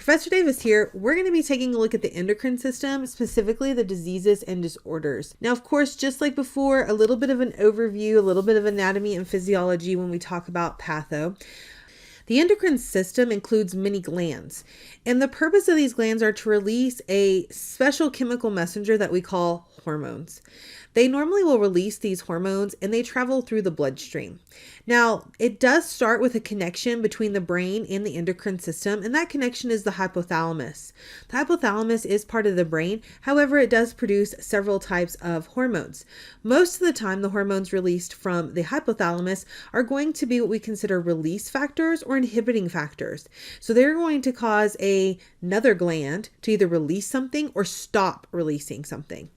Professor Davis here. We're going to be taking a look at the endocrine system, specifically the diseases and disorders. Now, of course, just like before, a little bit of an overview, a little bit of anatomy and physiology when we talk about patho. The endocrine system includes many glands, and the purpose of these glands are to release a special chemical messenger that we call hormones. They normally will release these hormones and they travel through the bloodstream. Now, it does start with a connection between the brain and the endocrine system, and that connection is the hypothalamus. The hypothalamus is part of the brain. However, it does produce several types of hormones. Most of the time, the hormones released from the hypothalamus are going to be what we consider release factors or inhibiting factors. So they're going to cause another gland to either release something or stop releasing something.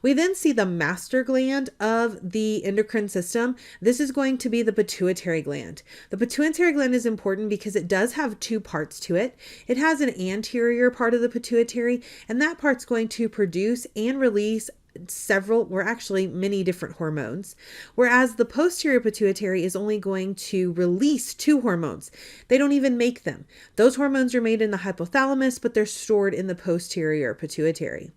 We then see the master gland of the endocrine system. This is going to be the pituitary gland. The pituitary gland is important because it does have two parts to it. It has an anterior part of the pituitary, and that part's going to produce and release many different hormones, whereas the posterior pituitary is only going to release two hormones. They don't even make them. Those hormones are made in the hypothalamus, but they're stored in the posterior pituitary.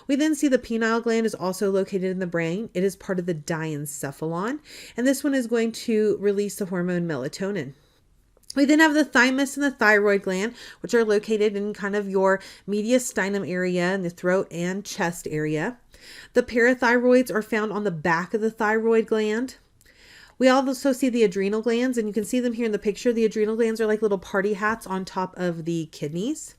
We then see the pineal gland is also located in the brain. It is part of the diencephalon, and this one is going to release the hormone melatonin. We then have the thymus and the thyroid gland, which are located in kind of your mediastinum area in the throat and chest area. The parathyroids are found on the back of the thyroid gland. We also see the adrenal glands, and you can see them here in the picture. The adrenal glands are like little party hats on top of the kidneys.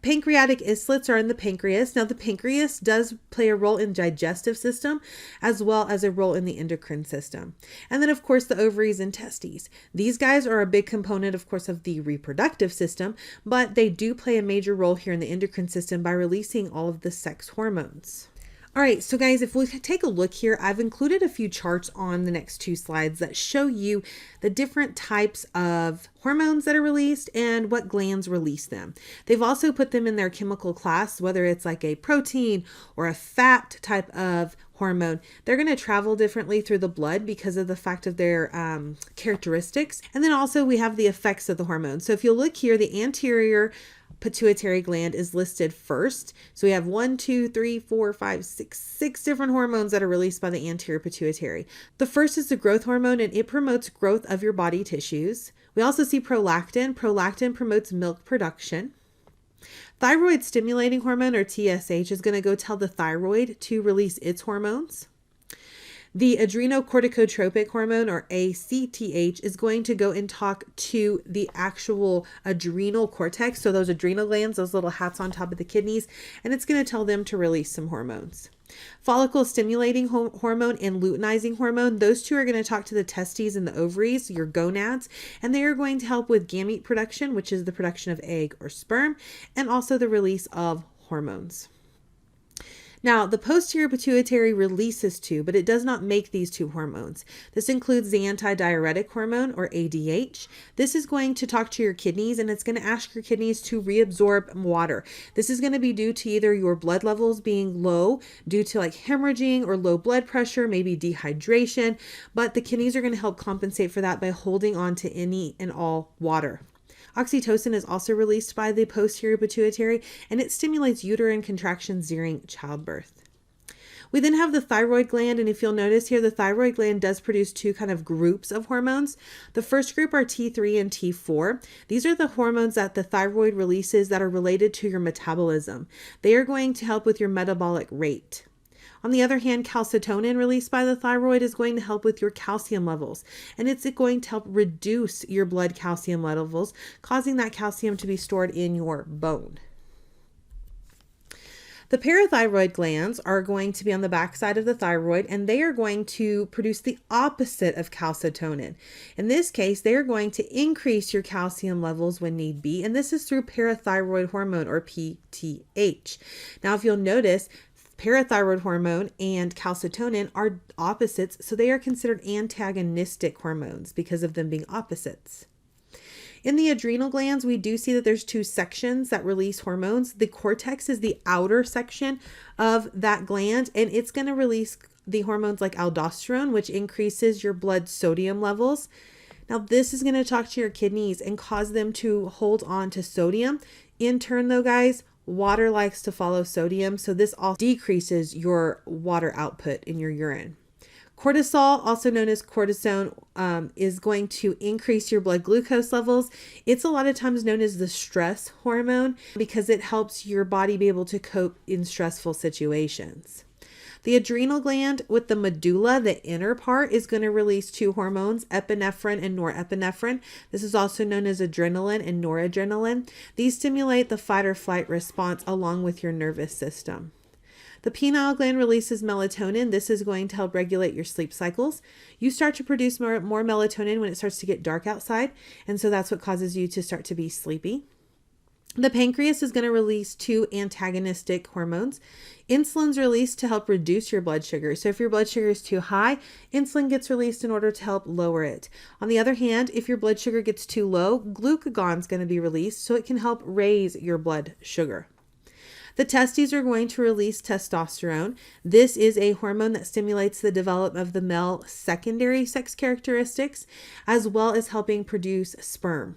Pancreatic islets are in the pancreas. Now, the pancreas does play a role in the digestive system as well as a role in the endocrine system. And then, of course, the ovaries and testes. These guys are a big component, of course, of the reproductive system, but they do play a major role here in the endocrine system by releasing all of the sex hormones. All right, so guys, if we take a look here, I've included a few charts on the next two slides that show you the different types of hormones that are released and what glands release them. They've also put them in their chemical class, whether it's like a protein or a fat type of hormone. They're going to travel differently through the blood because of the fact of their characteristics. And then also we have the effects of the hormone. So if you look here, the anterior pituitary gland is listed first. So we have 6 different hormones that are released by the anterior pituitary. The first is the growth hormone, and it promotes growth of your body tissues. We also see prolactin. Prolactin promotes milk production. Thyroid stimulating hormone, or TSH, is going to go tell the thyroid to release its hormones. The adrenocorticotropic hormone, or ACTH, is going to go and talk to the actual adrenal cortex. So those adrenal glands, those little hats on top of the kidneys, and it's going to tell them to release some hormones. Follicle stimulating hormone and luteinizing hormone, those two are going to talk to the testes and the ovaries, your gonads, and they are going to help with gamete production, which is the production of egg or sperm, and also the release of hormones. Now, the posterior pituitary releases two, but it does not make these two hormones. This includes the antidiuretic hormone, or ADH. This is going to talk to your kidneys, and it's going to ask your kidneys to reabsorb water. This is going to be due to either your blood levels being low, due to like hemorrhaging or low blood pressure, maybe dehydration, but the kidneys are going to help compensate for that by holding on to any and all water. Oxytocin is also released by the posterior pituitary, and it stimulates uterine contractions during childbirth. We then have the thyroid gland, and if you'll notice here, the thyroid gland does produce two kind of groups of hormones. The first group are T3 and T4. These are the hormones that the thyroid releases that are related to your metabolism. They are going to help with your metabolic rate. On the other hand, calcitonin released by the thyroid is going to help with your calcium levels, and it's going to help reduce your blood calcium levels, causing that calcium to be stored in your bone. The parathyroid glands are going to be on the backside of the thyroid, and they are going to produce the opposite of calcitonin. In this case, they are going to increase your calcium levels when need be, and this is through parathyroid hormone, or PTH. Now, if you'll notice, parathyroid hormone and calcitonin are opposites, so they are considered antagonistic hormones because of them being opposites. In the adrenal glands, we do see that there's two sections that release hormones. The cortex is the outer section of that gland, and it's going to release the hormones like aldosterone, which increases your blood sodium levels. Now, this is going to talk to your kidneys and cause them to hold on to sodium In turn though, guys, water likes to follow sodium, so this also decreases your water output in your urine. Cortisol, also known as cortisone, is going to increase your blood glucose levels. It's a lot of times known as the stress hormone because it helps your body be able to cope in stressful situations. The adrenal gland with the medulla, the inner part, is going to release two hormones, epinephrine and norepinephrine. This is also known as adrenaline and noradrenaline. These stimulate the fight or flight response along with your nervous system. The pineal gland releases melatonin. This is going to help regulate your sleep cycles. You start to produce more melatonin when it starts to get dark outside, and so that's what causes you to start to be sleepy. The pancreas is going to release two antagonistic hormones. Insulin's released to help reduce your blood sugar. So if your blood sugar is too high, insulin gets released in order to help lower it. On the other hand, if your blood sugar gets too low, glucagon is going to be released so it can help raise your blood sugar. The testes are going to release testosterone. This is a hormone that stimulates the development of the male secondary sex characteristics, as well as helping produce sperm.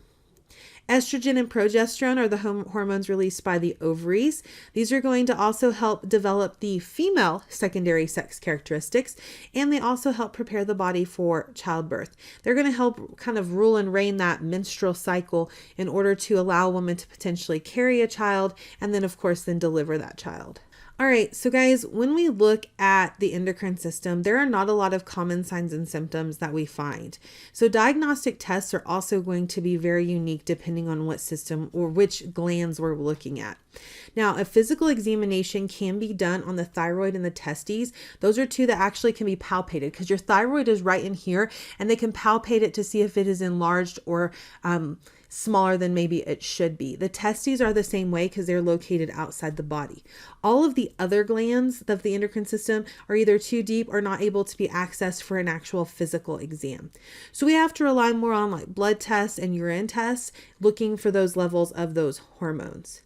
Estrogen and progesterone are the hormones released by the ovaries. These are going to also help develop the female secondary sex characteristics, and they also help prepare the body for childbirth. They're going to help kind of rule and reign that menstrual cycle in order to allow a woman to potentially carry a child and then, of course, then deliver that child. All right, so guys, when we look at the endocrine system, there are not a lot of common signs and symptoms that we find. So diagnostic tests are also going to be very unique depending on what system or which glands we're looking at. Now, a physical examination can be done on the thyroid and the testes. Those are two that actually can be palpated because your thyroid is right in here, and they can palpate it to see if it is enlarged or smaller than maybe it should be. The testes are the same way because they're located outside the body. All of the other glands of the endocrine system are either too deep or not able to be accessed for an actual physical exam. So we have to rely more on like blood tests and urine tests, looking for those levels of those hormones.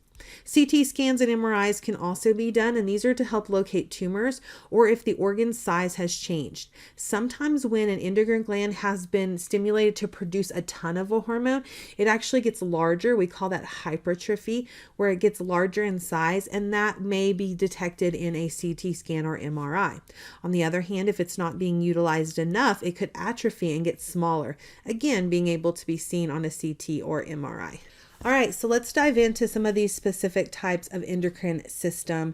CT scans and MRIs can also be done, and these are to help locate tumors or if the organ size has changed. Sometimes when an endocrine gland has been stimulated to produce a ton of a hormone, it actually gets larger. We call that hypertrophy, where it gets larger in size, and that may be detected in a CT scan or MRI. On the other hand, if it's not being utilized enough, it could atrophy and get smaller, again being able to be seen on a CT or MRI. All right, so let's dive into some of these specific types of endocrine system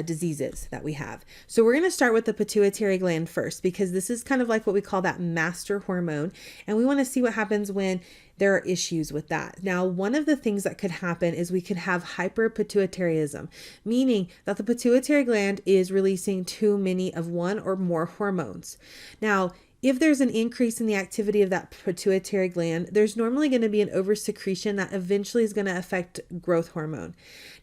diseases that we have. So we're going to start with the pituitary gland first, because this is kind of like what we call that master hormone, and we want to see what happens when there are issues with that. Now, one of the things that could happen is we could have hyperpituitarism, meaning that the pituitary gland is releasing too many of one or more hormones. Now, if there's an increase in the activity of that pituitary gland, there's normally going to be an oversecretion that eventually is going to affect growth hormone.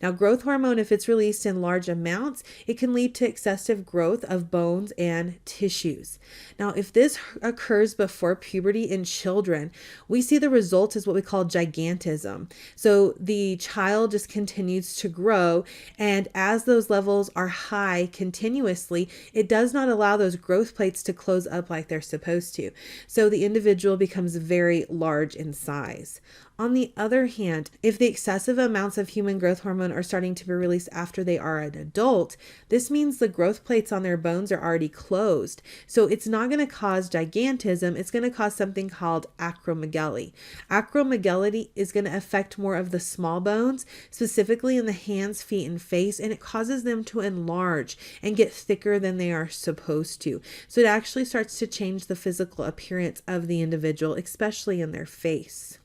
Now, growth hormone, if it's released in large amounts, it can lead to excessive growth of bones and tissues. Now, if this occurs before puberty in children, we see the result is what we call gigantism. So the child just continues to grow, and as those levels are high continuously, it does not allow those growth plates to close up like they're supposed to. So the individual becomes very large in size. On the other hand, if the excessive amounts of human growth hormone are starting to be released after they are an adult, this means the growth plates on their bones are already closed. So it's not going to cause gigantism, it's going to cause something called acromegaly. Acromegaly is going to affect more of the small bones, specifically in the hands, feet, and face, and it causes them to enlarge and get thicker than they are supposed to. So it actually starts to change the physical appearance of the individual, especially in their face.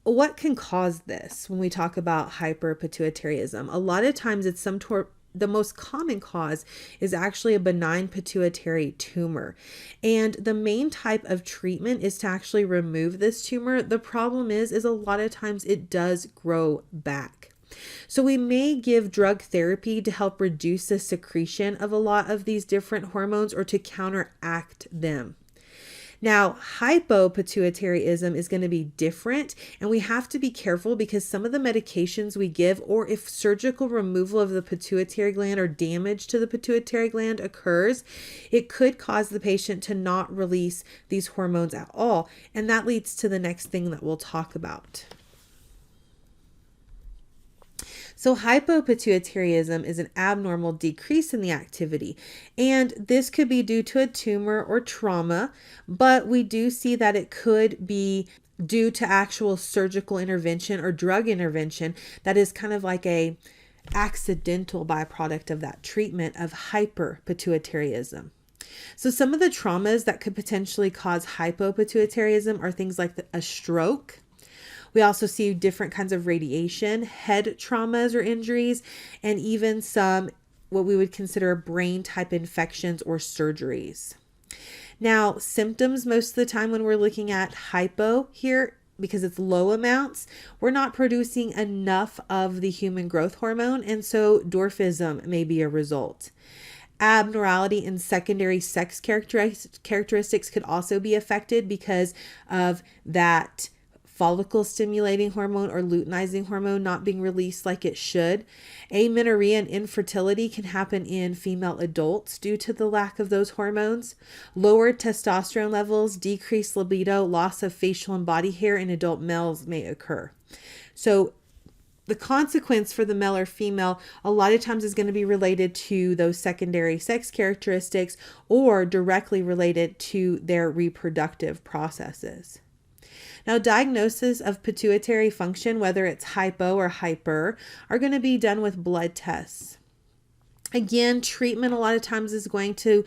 What can cause this when we talk about hyperpituitarism? A lot of times it's the most common cause is actually a benign pituitary tumor. And the main type of treatment is to actually remove this tumor. The problem is a lot of times it does grow back. So we may give drug therapy to help reduce the secretion of a lot of these different hormones or to counteract them. Now, hypopituitarism is going to be different, and we have to be careful because some of the medications we give, or if surgical removal of the pituitary gland or damage to the pituitary gland occurs, it could cause the patient to not release these hormones at all. And that leads to the next thing that we'll talk about. So hypopituitarism is an abnormal decrease in the activity, and this could be due to a tumor or trauma, but we do see that it could be due to actual surgical intervention or drug intervention that is kind of like a accidental byproduct of that treatment of hyperpituitarism. So some of the traumas that could potentially cause hypopituitarism are things like a stroke. We also see different kinds of radiation, head traumas or injuries, and even some what we would consider brain type infections or surgeries. Now, symptoms most of the time when we're looking at hypo here, because it's low amounts, we're not producing enough of the human growth hormone, and so dwarfism may be a result. Abnormality in secondary sex characteristics could also be affected because of that follicle stimulating hormone or luteinizing hormone not being released like it should. Amenorrhea and infertility can happen in female adults due to the lack of those hormones. Lower testosterone levels, decreased libido, loss of facial and body hair in adult males may occur. So the consequence for the male or female a lot of times is going to be related to those secondary sex characteristics or directly related to their reproductive processes. Now, diagnosis of pituitary function, whether it's hypo or hyper, are going to be done with blood tests. Again, treatment a lot of times is going to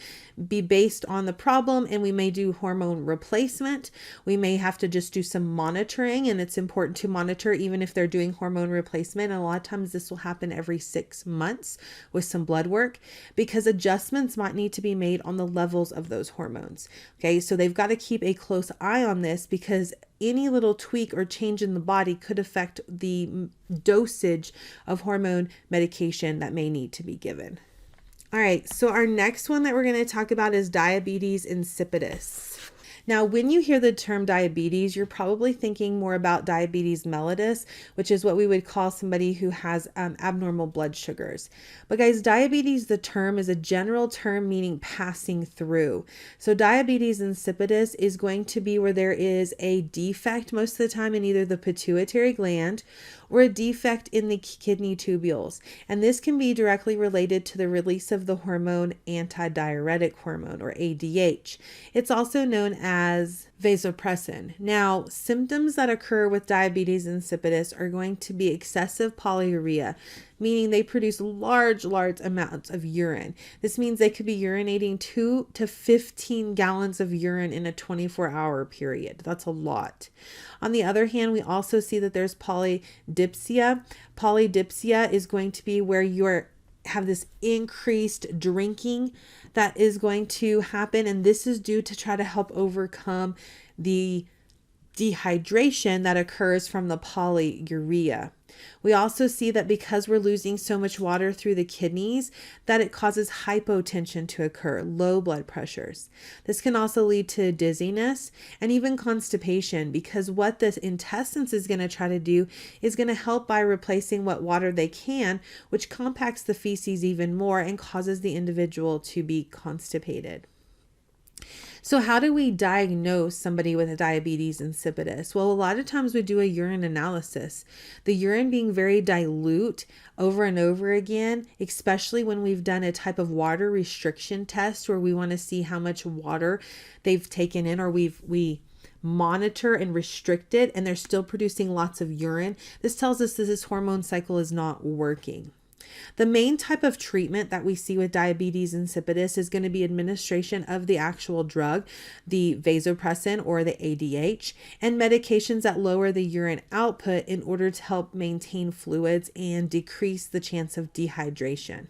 be based on the problem, and we may do hormone replacement. We may have to just do some monitoring, and it's important to monitor even if they're doing hormone replacement. And a lot of times this will happen every 6 months with some blood work because adjustments might need to be made on the levels of those hormones. Okay, so they've got to keep a close eye on this because any little tweak or change in the body could affect the dosage of hormone medication that may need to be given. All right, so our next one that we're going to talk about is diabetes insipidus. Now, when you hear the term diabetes, you're probably thinking more about diabetes mellitus, which is what we would call somebody who has abnormal blood sugars. But guys, diabetes, the term is a general term meaning passing through. So diabetes insipidus is going to be where there is a defect most of the time in either the pituitary gland or a defect in the kidney tubules. And this can be directly related to the release of the hormone antidiuretic hormone or ADH. It's also known as vasopressin. Now, symptoms that occur with diabetes insipidus are going to be excessive polyuria, meaning they produce large amounts of urine. This means they could be urinating 2 to 15 gallons of urine in a 24-hour period. That's a lot. On the other hand, we also see that there's polydipsia. Polydipsia is going to be where you have this increased drinking that is going to happen, and this is due to try to help overcome the dehydration that occurs from the polyuria. We also see that because we're losing so much water through the kidneys, that it causes hypotension to occur, low blood pressures. This can also lead to dizziness and even constipation, because what the intestines is going to try to do is going to help by replacing what water they can, which compacts the feces even more and causes the individual to be constipated. So how do we diagnose somebody with a diabetes insipidus? Well, a lot of times we do a urine analysis. The urine being very dilute over and over again, especially when we've done a type of water restriction test where we want to see how much water they've taken in, or we monitor and restrict it and they're still producing lots of urine. This tells us that this hormone cycle is not working. The main type of treatment that we see with diabetes insipidus is going to be administration of the actual drug, the vasopressin or the ADH, and medications that lower the urine output in order to help maintain fluids and decrease the chance of dehydration.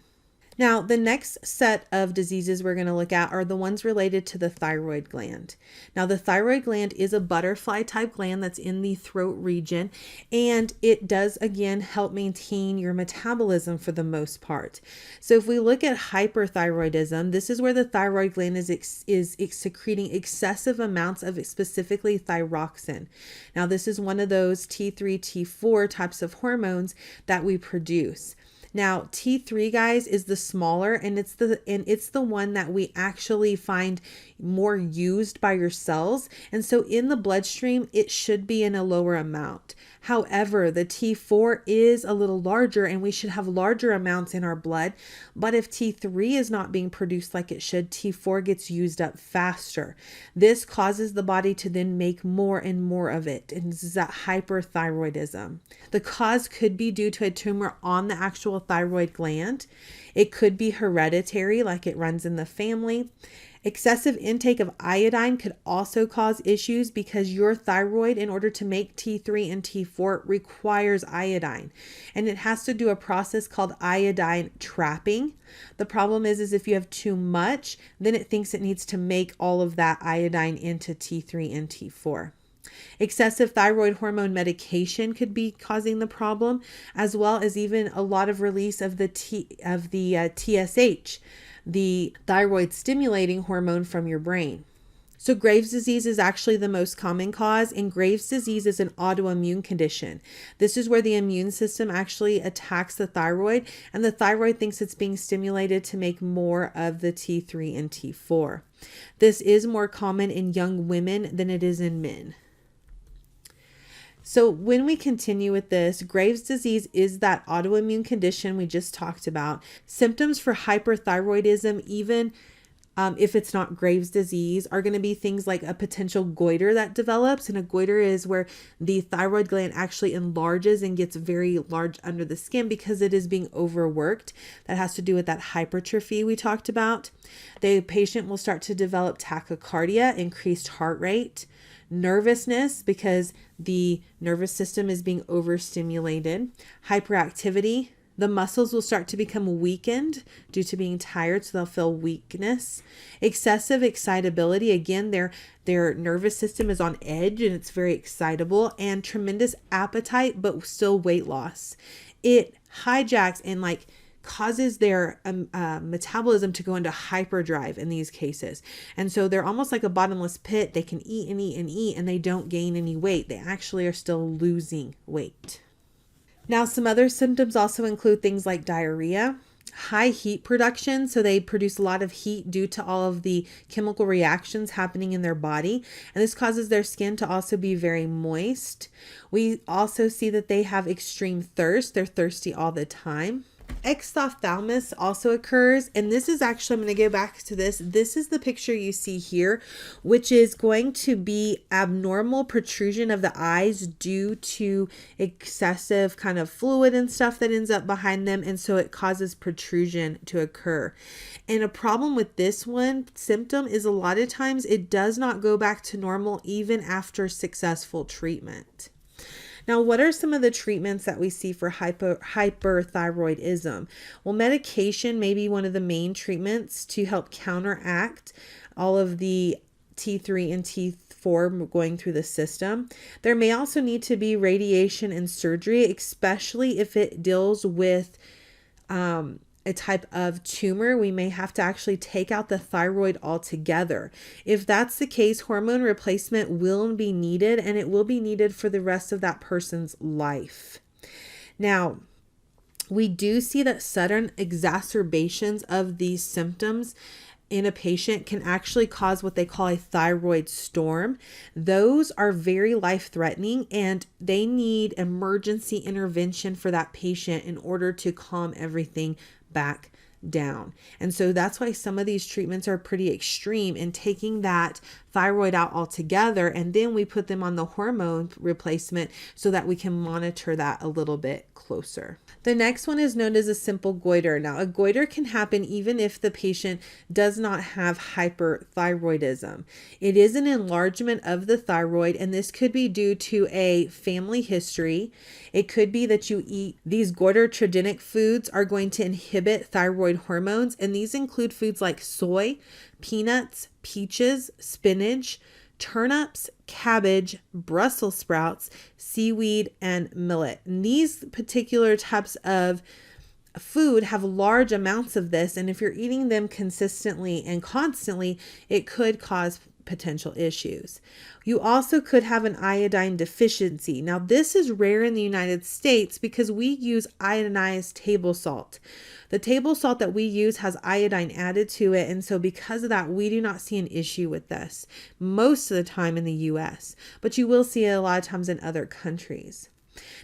Now, the next set of diseases we're going to look at are the ones related to the thyroid gland. Now, the thyroid gland is a butterfly type gland that's in the throat region, and it does, again, help maintain your metabolism for the most part. So if we look at hyperthyroidism, this is where the thyroid gland is secreting excessive amounts of specifically thyroxine. Now, this is one of those T3, T4 types of hormones that we produce. Now, T3, guys, is the smaller, and it's the one that we actually find more used by your cells. And so in the bloodstream, it should be in a lower amount. However, the T4 is a little larger, and we should have larger amounts in our blood. But if T3 is not being produced like it should, T4 gets used up faster. This causes the body to then make more and more of it. And this is that hyperthyroidism. The cause could be due to a tumor on the actual thyroid gland. It could be hereditary, like it runs in the family. Excessive intake of iodine could also cause issues because your thyroid, in order to make T3 and T4, requires iodine. And it has to do a process called iodine trapping. The problem is if you have too much, then it thinks it needs to make all of that iodine into T3 and T4. Excessive thyroid hormone medication could be causing the problem, as well as even a lot of release of the TSH, the thyroid stimulating hormone from your brain. So Graves' disease is actually the most common cause, and Graves' disease is an autoimmune condition. This is where the immune system actually attacks the thyroid, and the thyroid thinks it's being stimulated to make more of the T3 and T4. This is more common in young women than it is in men. So when we continue with this, Graves' disease is that autoimmune condition we just talked about. Symptoms for hyperthyroidism, even if it's not Graves' disease, are going to be things like a potential goiter that develops. And a goiter is where the thyroid gland actually enlarges and gets very large under the skin because it is being overworked. That has to do with that hypertrophy we talked about. The patient will start to develop tachycardia, increased heart rate, nervousness because the nervous system is being overstimulated, hyperactivity. The muscles will start to become weakened due to being tired, so they'll feel weakness. Excessive excitability, again, their nervous system is on edge and it's very excitable, and tremendous appetite, but still weight loss. It hijacks and causes their metabolism to go into hyperdrive in these cases. And so they're almost like a bottomless pit. They can eat and eat and eat, and they don't gain any weight. They actually are still losing weight. Now, some other symptoms also include things like diarrhea, high heat production. So they produce a lot of heat due to all of the chemical reactions happening in their body. And this causes their skin to also be very moist. We also see that they have extreme thirst. They're thirsty all the time. Exophthalmos also occurs, and this is actually, I'm going to go back to this. This is the picture you see here, which is going to be abnormal protrusion of the eyes due to excessive kind of fluid and stuff that ends up behind them, and so it causes protrusion to occur. And a problem with this one symptom is a lot of times it does not go back to normal even after successful treatment. Now, what are some of the treatments that we see for hyperthyroidism? Well, medication may be one of the main treatments to help counteract all of the T3 and T4 going through the system. There may also need to be radiation and surgery, especially if it deals with a type of tumor. We may have to actually take out the thyroid altogether. If that's the case, hormone replacement will be needed, and it will be needed for the rest of that person's life. Now, we do see that sudden exacerbations of these symptoms in a patient can actually cause what they call a thyroid storm. Those are very life-threatening, and they need emergency intervention for that patient in order to calm everything back down. And so that's why some of these treatments are pretty extreme in taking that thyroid out altogether, and then we put them on the hormone replacement so that we can monitor that a little bit closer. The next one is known as a simple goiter. Now, a goiter can happen even if the patient does not have hyperthyroidism. It is an enlargement of the thyroid, and this could be due to a family history. It could be that you eat these goiterogenic foods are going to inhibit thyroid hormones, and these include foods like soy, peanuts, peaches, spinach, turnips, cabbage, Brussels sprouts, seaweed, and millet. And these particular types of food have large amounts of this, and if you're eating them consistently and constantly, it could cause potential issues. You also could have an iodine deficiency. Now, this is rare in the United States because we use iodinized table salt. The table salt that we use has iodine added to it, and so because of that, we do not see an issue with this most of the time in the US, but you will see it a lot of times in other countries.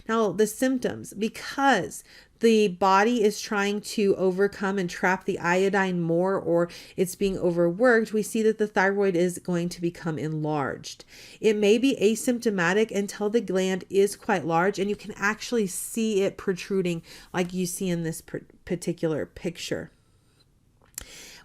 Now, the symptoms, because the body is trying to overcome and trap the iodine more, or it's being overworked, we see that the thyroid is going to become enlarged. It may be asymptomatic until the gland is quite large and you can actually see it protruding like you see in this particular picture.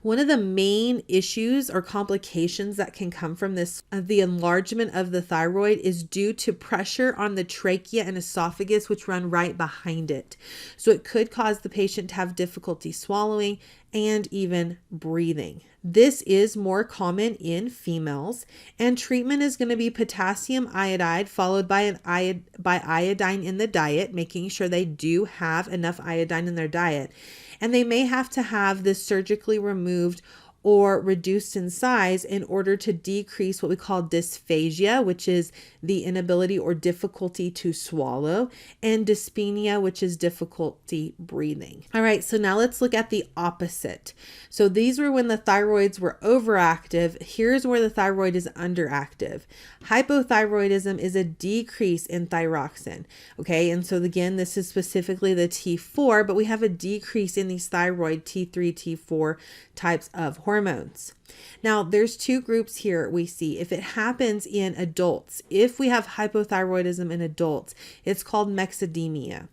One of the main issues or complications that can come from this, the enlargement of the thyroid, is due to pressure on the trachea and esophagus, which run right behind it. So it could cause the patient to have difficulty swallowing and even breathing. This is more common in females, and treatment is going to be potassium iodide followed by iodine in the diet, making sure they do have enough iodine in their diet. And they may have to have this surgically removed or reduced in size in order to decrease what we call dysphagia, which is the inability or difficulty to swallow, and dyspnea, which is difficulty breathing. All right, so now let's look at the opposite. So these were when the thyroids were overactive. Here's where the thyroid is underactive. Hypothyroidism is a decrease in thyroxine. Okay, and so again, this is specifically the T4, but we have a decrease in these thyroid T3, T4 types of hormones. Now, there's two groups here we see. If it happens in adults, if we have hypothyroidism in adults, it's called myxedemia.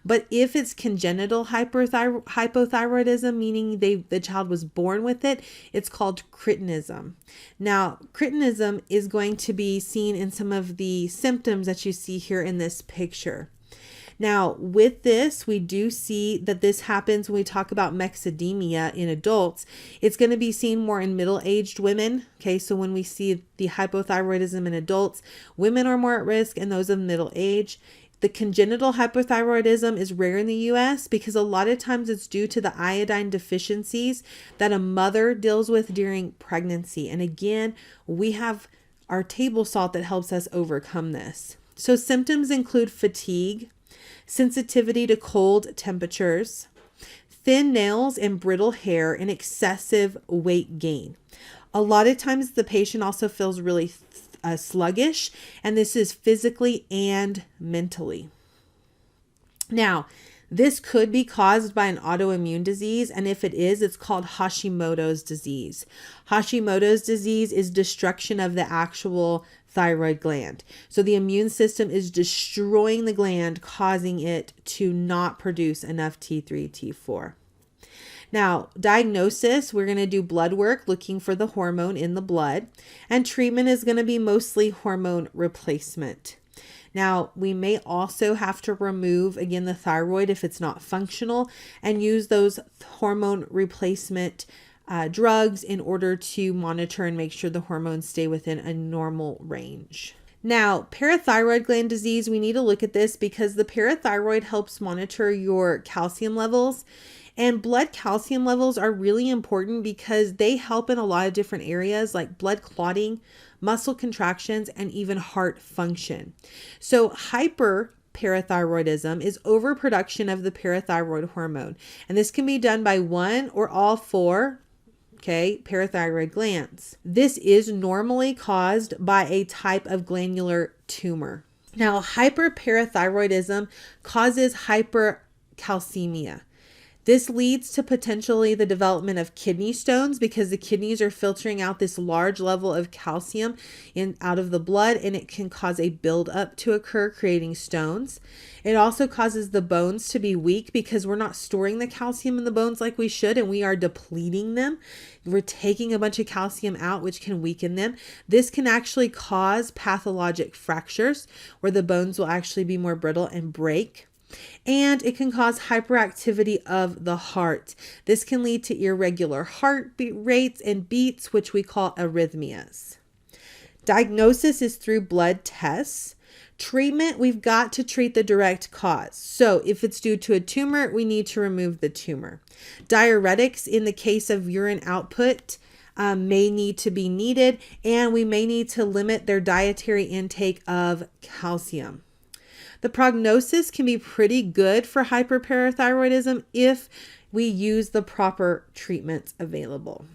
But if it's congenital hypothyroidism, meaning the child was born with it, it's called cretinism. Now, cretinism is going to be seen in some of the symptoms that you see here in this picture. Now, with this, we do see that this happens when we talk about myxedemia in adults. It's going to be seen more in middle-aged women. Okay, so when we see the hypothyroidism in adults, women are more at risk and those of middle age. The congenital hypothyroidism is rare in the US because a lot of times it's due to the iodine deficiencies that a mother deals with during pregnancy. And again, we have our table salt that helps us overcome this. So symptoms include fatigue, sensitivity to cold temperatures, thin nails and brittle hair, and excessive weight gain. A lot of times the patient also feels really sluggish, and this is physically and mentally. Now, this could be caused by an autoimmune disease, and if it is, it's called Hashimoto's disease. Hashimoto's disease is destruction of the actual thyroid gland. So the immune system is destroying the gland, causing it to not produce enough T3, T4. Now, diagnosis, we're going to do blood work looking for the hormone in the blood, and treatment is going to be mostly hormone replacement. Now, we may also have to remove, again, the thyroid if it's not functional, and use those hormone replacement drugs in order to monitor and make sure the hormones stay within a normal range. Now, parathyroid gland disease, we need to look at this because the parathyroid helps monitor your calcium levels. And blood calcium levels are really important because they help in a lot of different areas like blood clotting, muscle contractions, and even heart function. So hyperparathyroidism is overproduction of the parathyroid hormone. And this can be done by one or all four parathyroid glands. This is normally caused by a type of glandular tumor. Now, hyperparathyroidism causes hypercalcemia. This leads to potentially the development of kidney stones because the kidneys are filtering out this large level of calcium out of the blood, and it can cause a buildup to occur, creating stones. It also causes the bones to be weak because we're not storing the calcium in the bones like we should, and we are depleting them. We're taking a bunch of calcium out, which can weaken them. This can actually cause pathologic fractures where the bones will actually be more brittle and break. And it can cause hyperactivity of the heart. This can lead to irregular heartbeat rates and beats, which we call arrhythmias. Diagnosis is through blood tests. Treatment, we've got to treat the direct cause. So if it's due to a tumor, we need to remove the tumor. Diuretics, in the case of urine output, may need to be needed, and we may need to limit their dietary intake of calcium. The prognosis can be pretty good for hyperparathyroidism if we use the proper treatments available.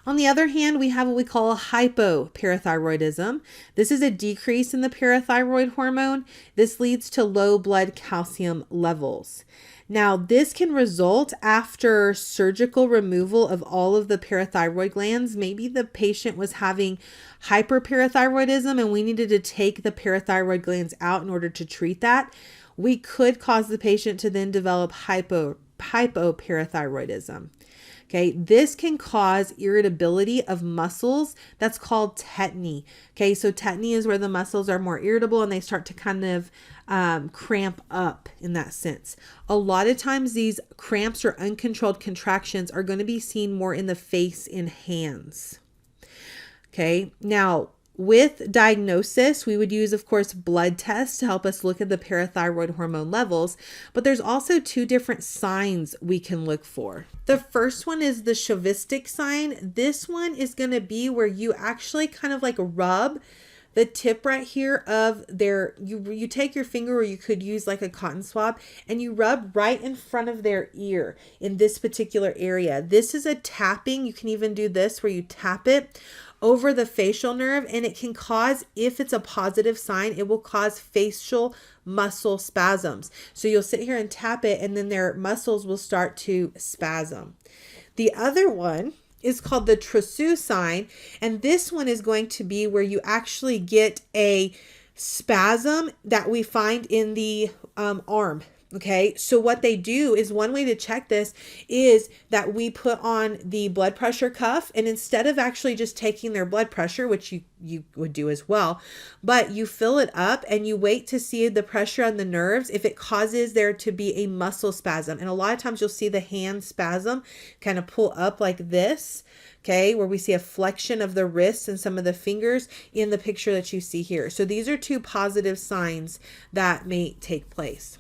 On the other hand, we have what we call hypoparathyroidism. This is a decrease in the parathyroid hormone. This leads to low blood calcium levels. Now, this can result after surgical removal of all of the parathyroid glands. Maybe the patient was having hyperparathyroidism and we needed to take the parathyroid glands out in order to treat that. We could cause the patient to then develop hypoparathyroidism. Okay, this can cause irritability of muscles. That's called tetany. Okay, so tetany is where the muscles are more irritable and they start to kind of cramp up in that sense. A lot of times these cramps or uncontrolled contractions are going to be seen more in the face and hands. Okay, now with diagnosis, we would use, of course, blood tests to help us look at the parathyroid hormone levels, but there's also two different signs we can look for. The first one is the Chauvistic sign. This one is going to be where you actually kind of like rub the tip right here of their, you take your finger, or you could use like a cotton swab, and you rub right in front of their ear in this particular area. This is a tapping. You can even do this where you tap it over the facial nerve, and it can cause, if it's a positive sign, it will cause facial muscle spasms. So you'll sit here and tap it, and then their muscles will start to spasm. The other one is called the Trousseau sign, and this one is going to be where you actually get a spasm that we find in the arm. Okay, so what they do is, one way to check this is that we put on the blood pressure cuff, and instead of actually just taking their blood pressure, which you would do as well, but you fill it up and you wait to see the pressure on the nerves if it causes there to be a muscle spasm. And a lot of times you'll see the hand spasm kind of pull up like this. Okay, where we see a flexion of the wrists and some of the fingers in the picture that you see here. So these are two positive signs that may take place.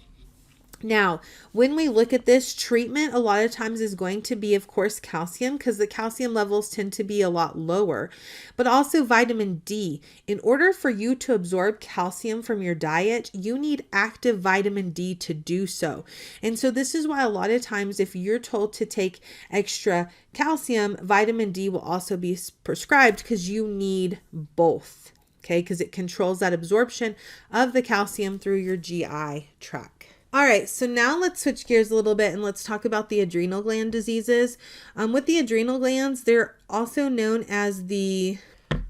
Now, when we look at this, treatment a lot of times is going to be, of course, calcium, because the calcium levels tend to be a lot lower, but also vitamin D. In order for you to absorb calcium from your diet, you need active vitamin D to do so. And so this is why a lot of times if you're told to take extra calcium, vitamin D will also be prescribed, because you need both. Okay, because it controls that absorption of the calcium through your GI tract. All right, so now let's switch gears a little bit and let's talk about the adrenal gland diseases. With the adrenal glands, they're also known as the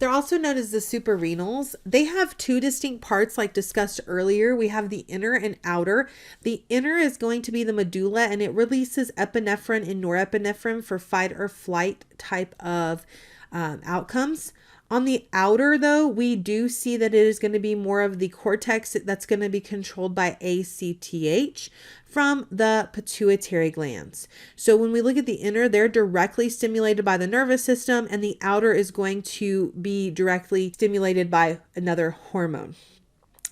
suprarenals. They have two distinct parts, like discussed earlier. We have the inner and outer. The inner is going to be the medulla, and it releases epinephrine and norepinephrine for fight or flight type of outcomes. On the outer, though, we do see that it is going to be more of the cortex that's going to be controlled by ACTH from the pituitary glands. So when we look at the inner, they're directly stimulated by the nervous system, and the outer is going to be directly stimulated by another hormone.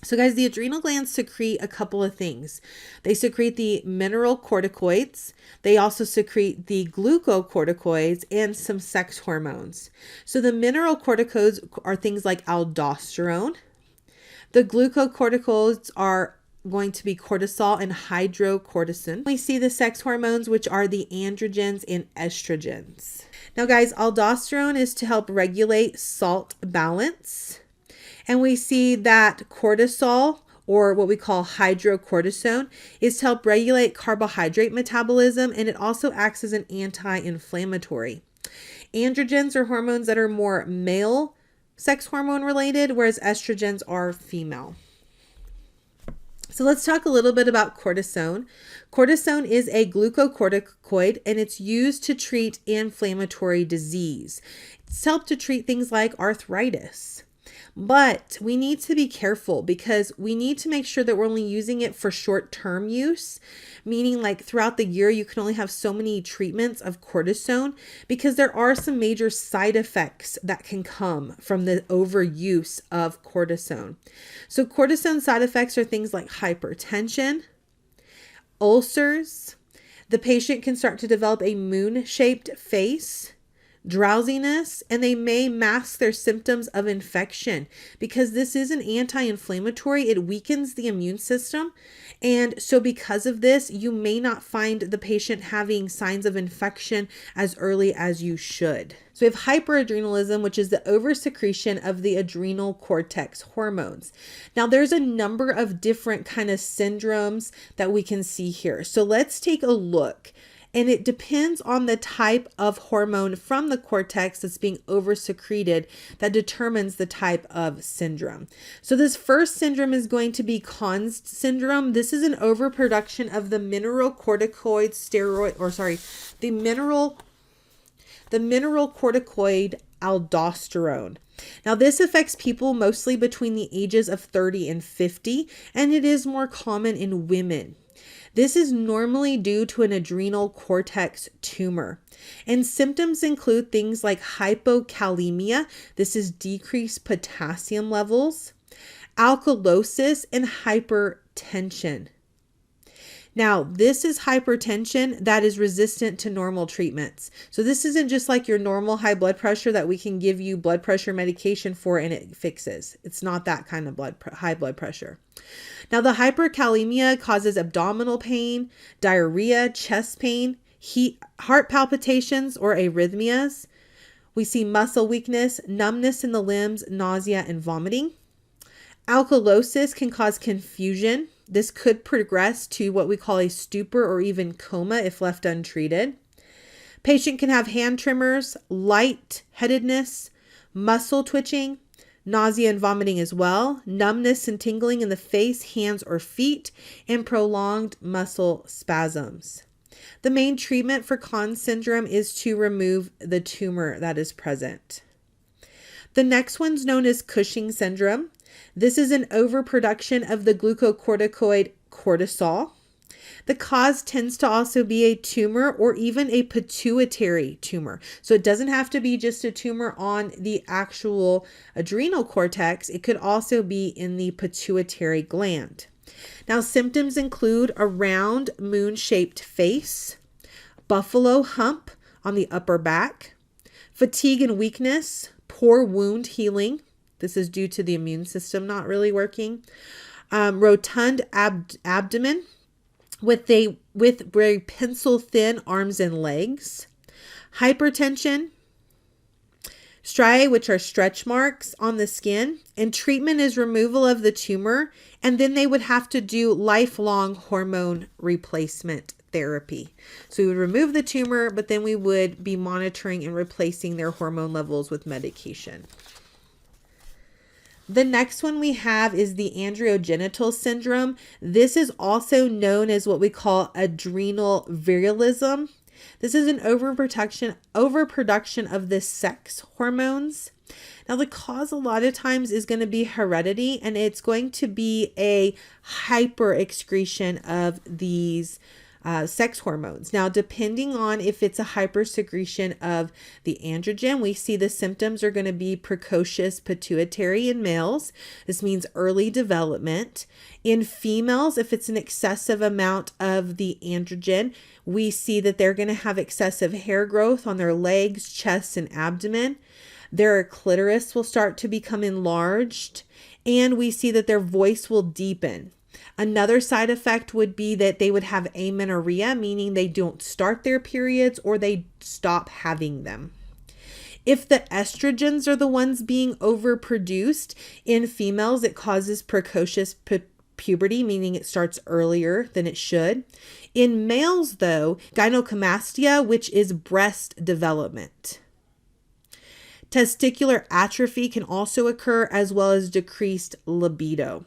So guys, the adrenal glands secrete a couple of things. They secrete the mineral corticoids. They also secrete the glucocorticoids and some sex hormones. So the mineral corticoids are things like aldosterone. The glucocorticoids are going to be cortisol and hydrocortisone. We see the sex hormones, which are the androgens and estrogens. Now guys, aldosterone is to help regulate salt balance. And we see that cortisol, or what we call hydrocortisone, is to help regulate carbohydrate metabolism, and it also acts as an anti-inflammatory. Androgens are hormones that are more male sex hormone related, whereas estrogens are female. So let's talk a little bit about cortisone. Cortisone is a glucocorticoid, and it's used to treat inflammatory disease. It's helped to treat things like arthritis. But we need to be careful, because we need to make sure that we're only using it for short-term use, meaning like throughout the year, you can only have so many treatments of cortisone, because there are some major side effects that can come from the overuse of cortisone. So cortisone side effects are things like hypertension, ulcers. The patient can start to develop a moon-shaped face, drowsiness, and they may mask their symptoms of infection because this is an anti-inflammatory. It weakens the immune system. And so because of this, you may not find the patient having signs of infection as early as you should. So we have hyperadrenalism, which is the oversecretion of the adrenal cortex hormones. Now there's a number of different kind of syndromes that we can see here. So let's take a look. And it depends on the type of hormone from the cortex that's being oversecreted that determines the type of syndrome. So this first syndrome is going to be Conn's syndrome. This is an overproduction of the mineralocorticoid the mineralocorticoid aldosterone. Now this affects people mostly between the ages of 30 and 50, and it is more common in women. This is normally due to an adrenal cortex tumor. And symptoms include things like hypokalemia. This is decreased potassium levels, alkalosis, and hypertension. Now, this is hypertension that is resistant to normal treatments. So this isn't just like your normal high blood pressure that we can give you blood pressure medication for and it fixes. It's not that kind of high blood pressure. Now, the hyperkalemia causes abdominal pain, diarrhea, chest pain, heart palpitations or arrhythmias. We see muscle weakness, numbness in the limbs, nausea, and vomiting. Alkalosis can cause confusion. This could progress to what we call a stupor or even coma if left untreated. Patient can have hand tremors, lightheadedness, muscle twitching, nausea and vomiting as well, numbness and tingling in the face, hands, or feet, and prolonged muscle spasms. The main treatment for Conn's syndrome is to remove the tumor that is present. The next one's known as Cushing's syndrome. This is an overproduction of the glucocorticoid cortisol. The cause tends to also be a tumor or even a pituitary tumor. So it doesn't have to be just a tumor on the actual adrenal cortex. It could also be in the pituitary gland. Now, symptoms include a round moon-shaped face, buffalo hump on the upper back, fatigue and weakness, poor wound healing. This is due to the immune system not really working. Rotund abdomen with very pencil thin arms and legs. Hypertension. Striae, which are stretch marks on the skin. And treatment is removal of the tumor. And then they would have to do lifelong hormone replacement therapy. So we would remove the tumor, but then we would be monitoring and replacing their hormone levels with medication. The next one we have is the androgenital syndrome. This is also known as what we call adrenal virilism. This is an overproduction of the sex hormones. Now, the cause a lot of times is going to be heredity, and it's going to be a hyper excretion of these sex hormones. Now, depending on if it's a hypersecretion of the androgen, we see the symptoms are going to be precocious pituitary in males. This means early development. In females, if it's an excessive amount of the androgen, we see that they're going to have excessive hair growth on their legs, chest, and abdomen. Their clitoris will start to become enlarged, and we see that their voice will deepen. Another side effect would be that they would have amenorrhea, meaning they don't start their periods or they stop having them. If the estrogens are the ones being overproduced in females, it causes precocious puberty, meaning it starts earlier than it should. In males, though, gynecomastia, which is breast development. Testicular atrophy can also occur, as well as decreased libido.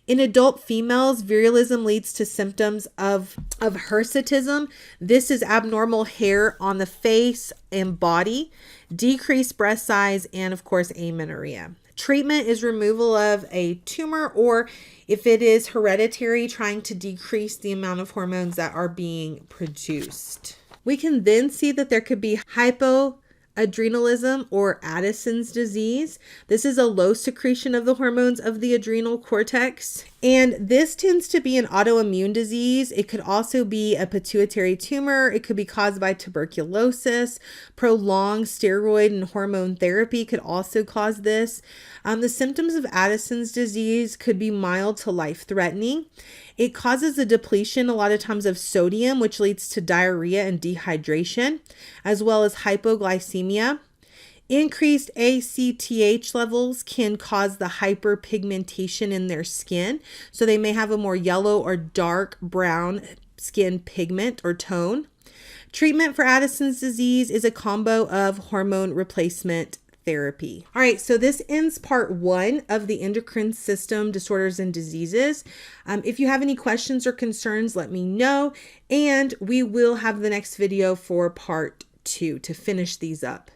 In adult females, virilism leads to symptoms of hirsutism. This is abnormal hair on the face and body, decreased breast size, and of course, amenorrhea. Treatment is removal of a tumor, or if it is hereditary, trying to decrease the amount of hormones that are being produced. We can then see that there could be hypoadrenalism or Addison's disease. This is a low secretion of the hormones of the adrenal cortex. And this tends to be an autoimmune disease. It could also be a pituitary tumor. It could be caused by tuberculosis. Prolonged steroid and hormone therapy could also cause this. The symptoms of Addison's disease could be mild to life-threatening. It causes a depletion a lot of times of sodium, which leads to diarrhea and dehydration, as well as hypoglycemia. Increased ACTH levels can cause the hyperpigmentation in their skin. So they may have a more yellow or dark brown skin pigment or tone. Treatment for Addison's disease is a combo of hormone replacement therapy. All right, so this ends part 1 of the endocrine system disorders and diseases. If you have any questions or concerns, let me know. And we will have the next video for part 2 to finish these up.